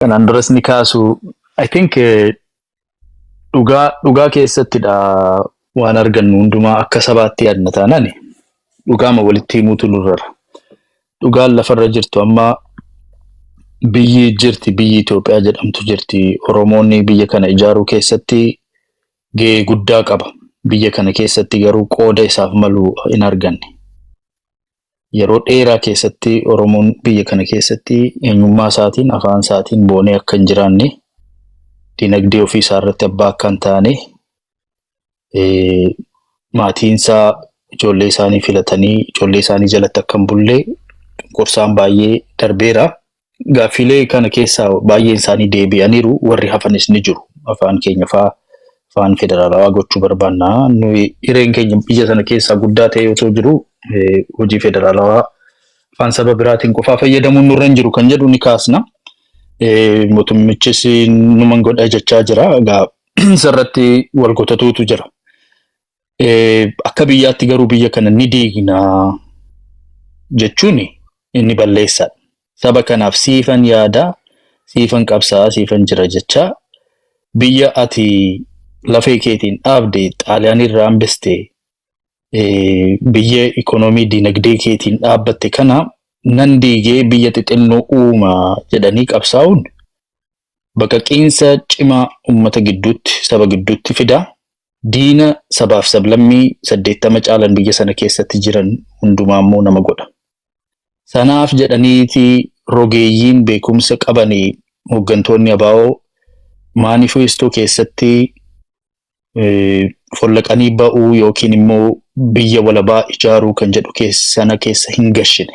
Kanaan duras ni kaasu. I think dhugaa keessattidha waan argannu hundumaa akka sabaatti yaadna taanani. Dhugaama walitti himuutu nurrara. Dhugaan lafarra jirtu amma biyyi jirti, biyyi Itoophiyaa jedhamtu jirti. Oromoonni biyya kana ijaaruu keessatti gahee guddaa qaba. Biyya kana keessatti garuu qooda isaaf malu hin arganne. Yeroo dheeraa keessatti Oromoon biyya kana keessatti eenyummaa isaatiin, afaan isaatiin boonee akka hin jiraanne, dinagdee ofii isaa irratti abbaa akka hin taane, maatiin isaa ijoollee isaanii filatanii ijoollee isaanii jalatti akka hin bulle qorsaan baay'ee darbeera. Gaaffilee kana keessaa baay'een isaanii deebi'aniiru, warri hafanis ni jiru. Afaan keenya fa'aa afaan federaalawaa gochuu barbaanna. Nuyi hireen keenya biyya sana keessaa guddaa ta'e osoo jiru hojii federaalawaa afaan saba biraatiin qofaa fayyadamuun nurra hin jiru kan jedhu ni kaasna. Mootummichis numan godha jechaa jira. Egaa isarratti wal gotatuutu jira. Akka biyyaatti garuu biyya kana ni diigna jechuun inni balleessaadha. Saba kanaaf siifan yaada, siifan qabsaa, siifan jira jecha biyya ati lafee keetiin dhaabde Xaaliyaan irraa hambiste biyya ikonoomii dinagdee keetiin dhaabbatte kana nan diigee biyya xixinnoo uuma jedhanii qabsaa'uun baqaqiinsa cimaa uummata gidduutti, saba gidduutti fida. Diina sabaaf sablammii 80 caalan biyya sana keessatti jiran hundumaa immoo nama godha. Sanaaf jedhaniiti rogeeyyiin beekumsa qabanii hooggantoonni ABO maanifeestoo keessatti follaqanii ba'uu yookiin immoo biyya walabaa ijaaruu kan jedhu sana keessa hin gashine.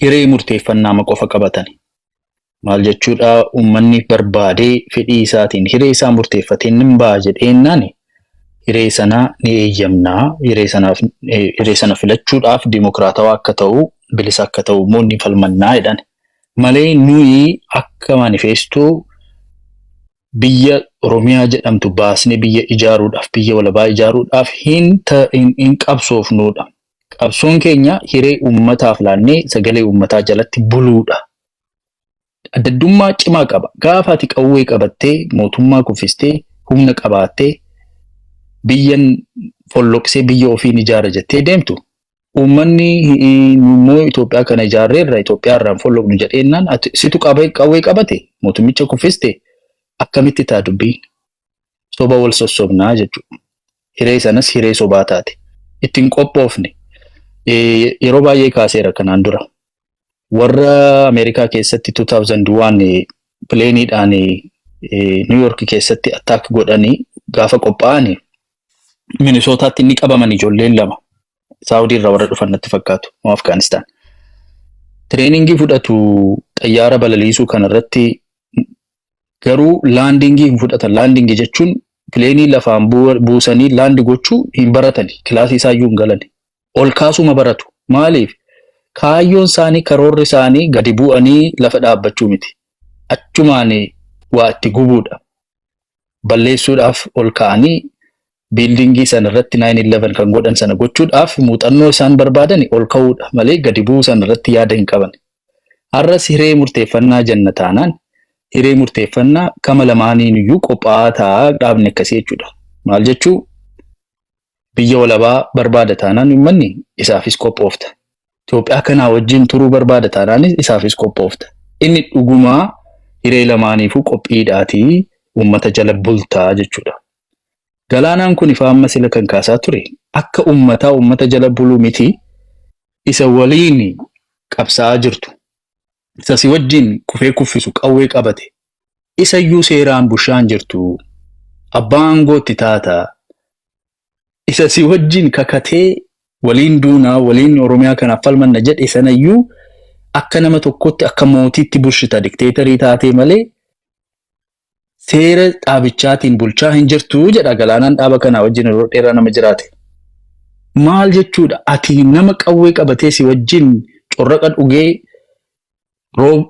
Hiree murteeffannaa qofa qabatani. Maal jechuudha, uummanni barbaadee fedhii isaatiin hiree isaa murteeffatee nin ba'a jedheennaani hiree sana ni eeyyamnaa. Hiree sana filachuudhaaf dimokiraatawaa akka ta'u, bilisa akka ta'u immoo ni falmannaa jedhan. Malee nuyi akka maanifeestoo biyya Oromiyaa jedhamtu baasnee biyya ijaaruudhaaf, biyya walabaa ijaaruudhaaf hin qabsoofnuudha. Qabsoon keenya hiree uummataaf laannee sagalee uummataa jalatti buluudha. Addaddummaa cimaa qaba. Gaafa ati qawwee qabattee, mootummaa kuffistee, humna qabaattee, biyyan folloqsee biyya ofiin ijaara jettee deemtu, uummanni immoo Itoophiyaa kana ijaarreerra, Itoophiyaa irraan folloqnu jedheennaan situ qawwee qabate, mootummicha kuffiste, akkamitti taa dubbiin? Soba wal sossobnaa jechuudha. Hiree sanas hiree sobaa taate. Ittiin qophoofne. Yeroo baay'ee kaaseera kanaan dura. Warra Ameerikaa keessatti 2001 pileeniidhaan New York keessatti attack godhanii gaafa qophaa'anii Minisootaatti ni qabaman ijoolleen 2. Saawudii irraa warra dhufan natti fakkaatu. Afgaanistaan. Tireeningii fudhatu xayyaara balaliisuu kanarratti garuu laandingii hin fudhatan. Laandingii jechuun pileenii lafaan buusanii laandi gochuu hin baratani. Kilaasii isaayyuu hin galani. Ol kaasuma baratu. Maaliif? Kaayyoon isaanii, karoorri isaanii gadi bu'anii lafa dhaabbachuu miti. Achumaan waa itti gubuudha. Balleessuudhaaf ol ka'anii biildingii sana irratti 9/11 kan godhan sana gochuudhaaf muuxannoo isaan barbaadan ol ka'uudha malee gadi bu'uu sana irratti yaada hin qaban. Har'as hiree murteeffannaa jenna taanaan hiree murteeffannaa kama lamaaniin iyyuu qophaa'aa ta'a dhaabni akkasii jechuudha. Maal jechuu? Biyya walabaa barbaada taanaan uummanni isaafis qophoofta. Itoophiyaa kanaa wajjin turuu barbaada taanaanis isaafis qophoofta. Inni dhugumaa hiree lamaaniifuu qophiidhaatii uummata jala bultaa jechuudha. Galaanaan kun ifa amma sila kan kaasaa ture akka uummata jala buluu miti isa waliin qabsaa'aa jirtu. Isa si wajjin kufee kuffisu qawwee qabate. Isa iyyuu seeraan bushaan jirtu. Abbaan gootti taata. Isa si wajjin kakatee waliin duunaa, waliin Oromiyaa kanaaf falmanna jedhe sanayyuu akka nama tokkotti akka mootiitti bulchita dikteetarii taatee malee seera dhaabichaatiin bulchaa hin jirtu jedha. Galaanaan dhaaba kanaa wajjin yeroo dheeraa nama jiraate. Maal jechuudha? Ati nama qawwee qabatee si wajjin corraqa dhugee roob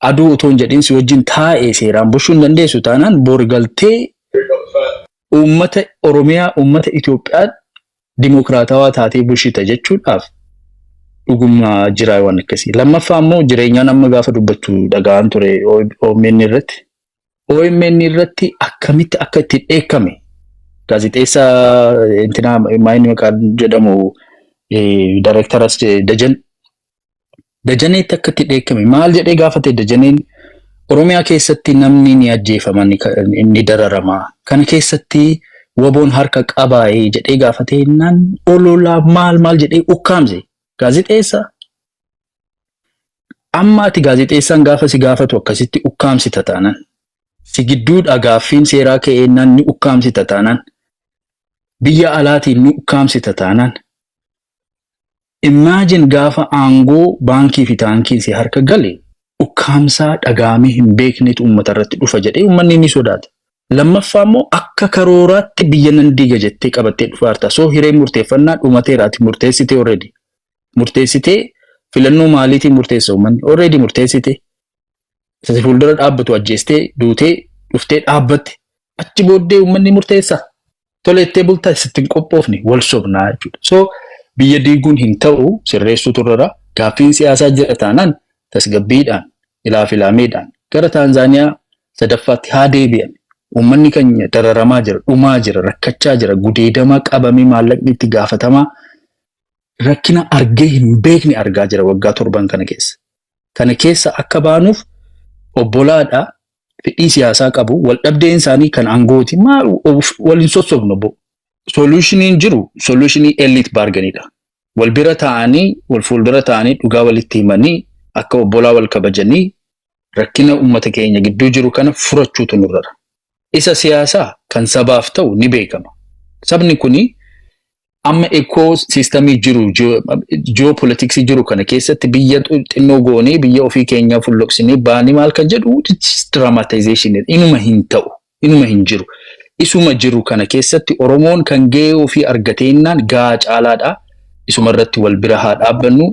aduu otoo hin jedhin si wajjin taa'ee seeraan bulchuu hin dandeessu taanaan boori galtee uummata Oromiyaa, uummata Itoophiyaa dimokiraatawaa taatee bulchita jechuudhaaf dhuguma jira waan akkasii. Lammaffaa immoo jireenya nama gaafa dubbatu dhagaan ture OMN irratti. OMN irratti akkamitti akka itti dheekkame gaazexeessaa intina maayini maqaan jedhamu Directoras Dajaneetti akka itti dheekkame maal jedhee gaafate Dajaneen Oromiyaa keessatti namni ni ajjeefama ni dararama. Kana keessatti waboon harka qabaa'ee jedhee gaafate naan ololaa maal jedhee ukkaamse gaazexeessaa. Amma ati gaazexeessaan gaafa si gaafatu akkasitti ukkaamsita taanaan. Si gidduudha gaaffiin seeraa ka'ee naan ni ukkaamsita taanaan. Biyya alaatiin ni ukkaamsita taanaan. Imagine gaafa aangoo baankii fi taankiin si harka gale ukkaamsaa dhagaamee hin beeknetu uummata irratti dhufa jedhee uummanni ni sodaata. Lammaffaa immoo akka karooraatti biyya nan diiga jettee qabattee dhufaarta. So hireen murteeffannaa dhumateeraati murteessitee already. Murteessitee filannoo maaliitiin murteessa uummanni already murteessitee. Isa fuuldura dhaabbatu ajjeestee duutee dhuftee dhaabbatte achi booddee uummanni murteessa. Toleettee bultaa sittiin qophoofne wal sobnaa jechuudha. So biyya diiguun hin ta'u sirreessuu turrara gaaffiin siyaasaa jira taanaan tasgabbiidhaan ilaafilameedhaan gara Taanzaaniyaa sadaffaatti haa deebi'an. Uummanni keenya dararamaa jira, dhumaa jira, rakkachaa jira, gudeedamaa qabamee maallaqni itti gaafatamaa rakkina argee hin beekne argaa jira waggaa 7 kana keessa. Kana keessa akka baanuuf obbolaadhaa fedhii siyaasaa qabu wal dhabdeen isaanii kan aangooti waliin sossobnu bo. Solushiniin jiru solutionii elite barganidha. Wal bira ta'anii wal fuuldura ta'anii dhugaa walitti himanii akka obbolaa wal kabajanii rakkina uummata keenya gidduu jiru kana furachuutu nurrara. Isa siyaasaa kan sabaaf ta'u ni beekama. Sabni kuni amma ecosystemii jiru geopolitics jiru kana keessatti biyya xinnoo goonee biyya ofii keenya fulloqsinee baanii maal kan jedhu dramatization inuma hin ta'u inuma hin jiru. Isuma jiru kana keessatti Oromoon kan ga'ee ofii argateennaan gaa caalaadha. Isuma irratti wal bira haa dhaabbannu.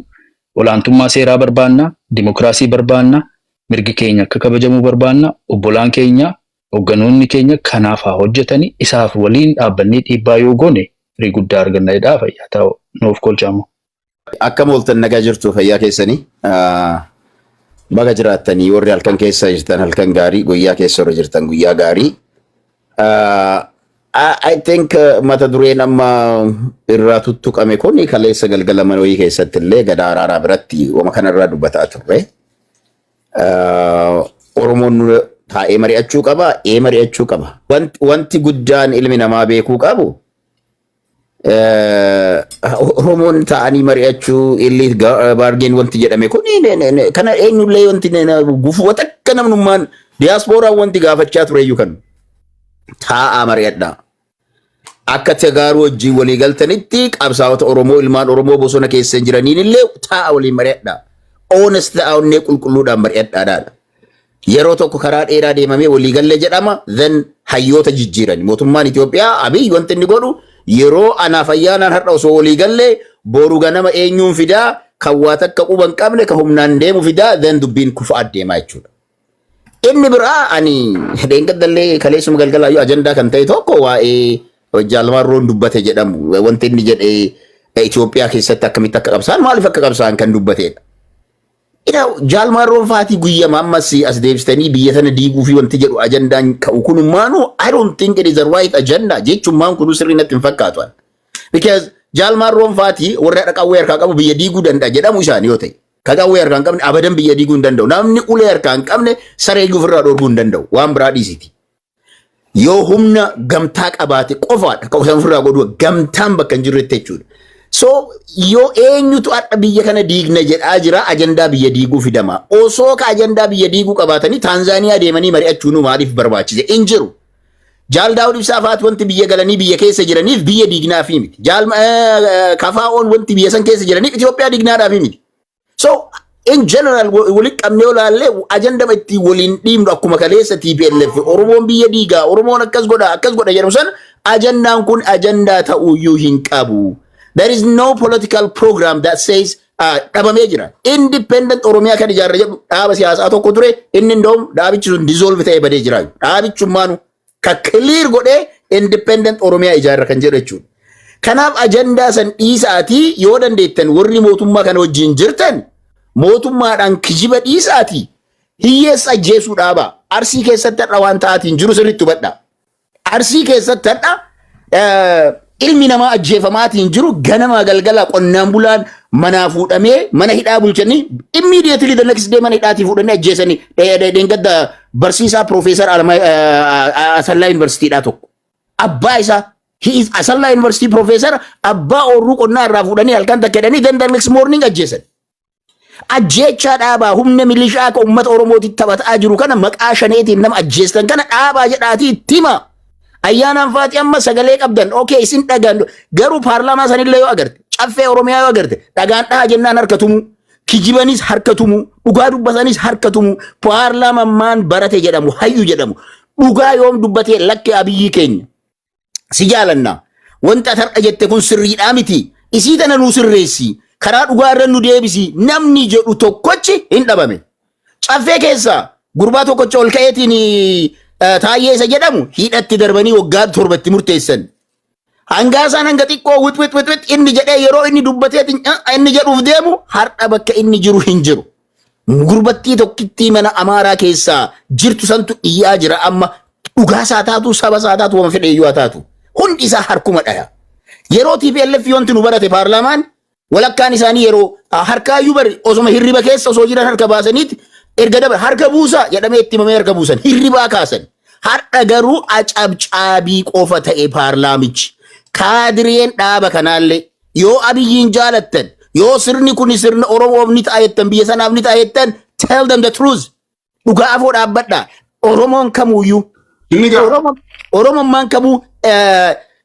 Olaantummaa seeraa barbaanna, dimokiraasii barbaanna, mirgi keenya akka kabajamuu barbaanna, obbolaan keenya, hogganoonni keenya kanaaf haa hojjetanii isaaf waliin dhaabbannee dhiibbaa yoo goone firii guddaa arganna fayyaa ta'u nuuf kolchaamu. Akka mooltan nagaa jirtu fayyaa keessanii baga jiraattanii warri halkan keessa jirtan halkan gaarii guyyaa keessa irra jirtan guyyaa gaarii. I think mata dureen amma irraa tuttuqame kun kaleessa galgala manooyii keessatti illee gadaa araaraa biratti wama kanarraa dubbataa turre. Oromoon taa'ee mari'achuu qaba, mari'achuu qaba. Wanti guddaan ilmi namaa beekuu qabu Oromoon taa'anii mari'achuu illee baargeen wanti jedhame kun kana eenyullee wanti gufuu watakka namnummaan diyaaspooraan wanti gaafachaa tureyyuu kan. Taa'aa mari'adhaa. Akka tagaaruu wajjin walii galtanitti qabsaa'ota Oromoo ilmaan Oromoo bosona keessa jiraniin illee taa'aa waliin mari'adhaa. Honest ta'aa qulqulluudhaan mari'adhaadha. Yeroo tokko karaa dheeraa deemamee walii galle jedhama then hayyoota jijjiiran. Mootummaan Itoophiyaa Abiy wanti inni godhu yeroo anaaf ayyaanaan har'a osoo walii galle boru ganama eenyuun fidaa kan waa takka quban qabne kan humnaan deemu fidaa then dubbiin kufa adeemaa jechuudha. Inni biraa ani deengadallee kaleessuma galgalaayyuu ajandaa kan ta'e tokko waa'ee Jaalmarroon dubbate jedhamu wanti inni jedhee Itoophiyaa keessatti akkamitti akka qabsaan maaliif akka qabsaan kan dubbatedha. Jaalmarroon faatii guyyama ammas as deebistanii biyya sana diiguu fi wanti jedhu ajandaan ka'u kunummaanu I don't think it is the right agenda jechuummaan kunu sirrii natti hin fakkaatu. Because Jaalmarroon faatii warra dhaqawwee harkaa qabu biyya diiguu danda'a jedhamu isaanii yoo ta'e. Kaqawwee harkaa hin qabne abadan biyya diiguu hin danda'u. Namni ulee harkaa hin qabne saree ofirraa dhoorguu hin danda'u. Waan biraa dhiisiti. Yoo humna gamtaa qabaate qofaadha kan isaan ofirraa godhu gamtaan bakka hin jirretti jechuudha. So yoo eenyutu adda biyya kana diigna jedhaa jira ajandaa biyya diiguu fidama. Osoo ka ajandaa biyya diiguu qabaatanii Taanzaaniyaa deemanii mari'achuun maaliif barbaachise? In jiru. Jaal Daawud Ibsaa fa'aati wanti biyya galanii biyya keessa jiraniif biyya diignaaf miti. Jaal Kafaa'oon wanti biyya san keessa jiraniif Itoophiyaa diignaadhaaf miti. So in general waliin qabnee olaallee ajanda itti waliin dhiibnu akkuma kaleessa TPLF Oromoon biyya diigaa Oromoon akkas godha jedhu san ajandaan kun ajandaa ta'uyyuu hin qabu. There is no political program that says dhabamee jira. Independent Oromiyaa kan ijaarra jedhu dhaaba siyaasaa tokko ture inni ndoom dhaabichi sun dissolve ta'ee badee jira. Dhaabichummaanu ka clear godhee independent Oromiyaa ijaarra kan jedhu jechuudha. Kanaaf ajandaa san dhiisaatii yoo dandeettan warri mootummaa kana wajjin jirtan mootummaadhaan kijiba dhiisaatii hiyyeessa ajjeesuu dhaaba. Arsii keessatti hadha waan ta'aatiin jiru sirriitti hubadha. Arsii keessatti hadha ilmi namaa ajjeefamaatiin jiru ganama galgala qonnaan bulaan manaa fuudhamee mana hidhaa bulchanii immediately the next day mana hidhaatii fuudhanii ajjeesanii dheengadda barsiisaa Profeesar Asallaa Yuunivarsiitiidhaa tokko. Abbaa isaa Asallaa Yuunivarsiitii Profeesar abbaa oorruu qonnaa irraa fuudhanii halkan takka jedhanii then the next morning ajjeesan. Ajjeechaa dhaabaa humna milishaa akka uummata Oromootitti taphataa jiru kana maqaa shaneetiin nama ajjeestan kana dhaabaa jedhaatii itti hima. Ayyaanaan faati amma sagalee qabdan okay isin dhagaan garuu paarlaamaa sanillee yoo agarte caffee Oromiyaa yoo agarte dhagaan dhaha jennaan harkatumu kijibanis harkatumu dhugaa dubbatanis harkatumu paarlaamaan barate jedhamu hayyu jedhamu dhugaa yoom dubbatee lakke Abiyyi keenya si jaalanna wanta tar'a jette kun sirriidhaa miti isii tana nuu sirreessi karaa dhugaa irra nu deebisi namni jedhu tokkochi hin dhabame caffee keessa gurbaa tokkocha ol ka'eetiin Taayyee isa jedhamu hidhatti darbanii waggaa 7 murteessan. Hangaasaan hanga xiqqoo wit inni jedhee yeroo inni dubbateetiin inni jedhuuf deemu har'a bakka inni jiru hin jiru. Gurbattii tokkittii mana Amaaraa keessaa jirtu santu iyyaa jira amma dhugaa isaa taatu saba isaa taatu wama fedhe iyyuu taatu. Hundi isaa harkuma dhaya. Yeroo TPLF wanti nu barate paarlaamaan walakkaan isaanii yeroo harkaayyuu bari osoma hirriba keessa osoo jiran harka baasaniiti erga dabar harka buusaa jedhamee itti himamee harka buusan hirribaa kaasan. Har'a garuu acabcaabii qofa ta'e paarlaamichi. Kaadireen dhaaba kanaallee yoo Abiyyiin jaalattan yoo sirni kun sirna Oromoof ni taa'ettan biyya sanaaf ni taa'ettan tell them the truth. Dhugaa afoo dhaabbadha. Oromoon kamuuyyuu. Oromummaan kamuu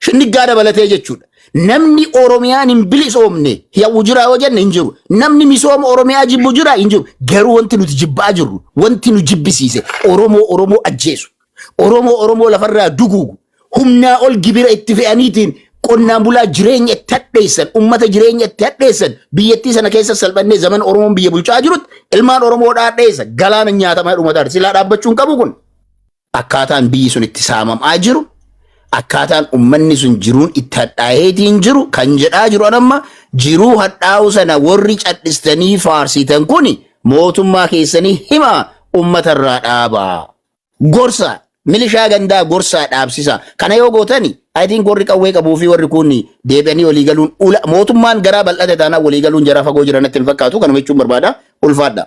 shinnigaa dabalatee jechuudha. Namni Oromiyaan hin bilisoomne yaa'u jira yoo jenne hin jiru. Namni misooma Oromiyaa jibbu jira hin jiru. Garuu wanti nuti jibbaa jirru wanti nu jibbisiise Oromoo ajjeesu. Oromoo lafarraa duguugu humnaa ol gibira itti fe'aniitiin qonnaan bulaa jireenya itti hadheessan ummata jireenya itti hadheessan biyyattii sana keessa salphannee zaman Oromoon biyya bulchaa jirutti ilmaan Oromoodhaa hadheessa galaana nyaatamaa dhumataadha silaa dhaabbachuun qabu kun akkaataan biyyi sun itti saamamaa jiru akkaataan ummanni sun jiruun itti hadhaaheetiin jiru kan jedhaa jiru anamma jiruu hadhaa'u sana warri cadhistanii faarsitan kuni mootummaa keessanii himaa ummatarraa dhaabaa gorsa. Milishaa gandaa gorsaa dhaabsisa. Kana yoo gootani, I think warri qawwee qabuu fi warri kun deebi'anii walii galuun mootummaan garaa bal'ate taanaan walii galuun jaraa fagoo jiran natti hin fakkaatu. Kanuma jechuun barbaada. Ulfaadha.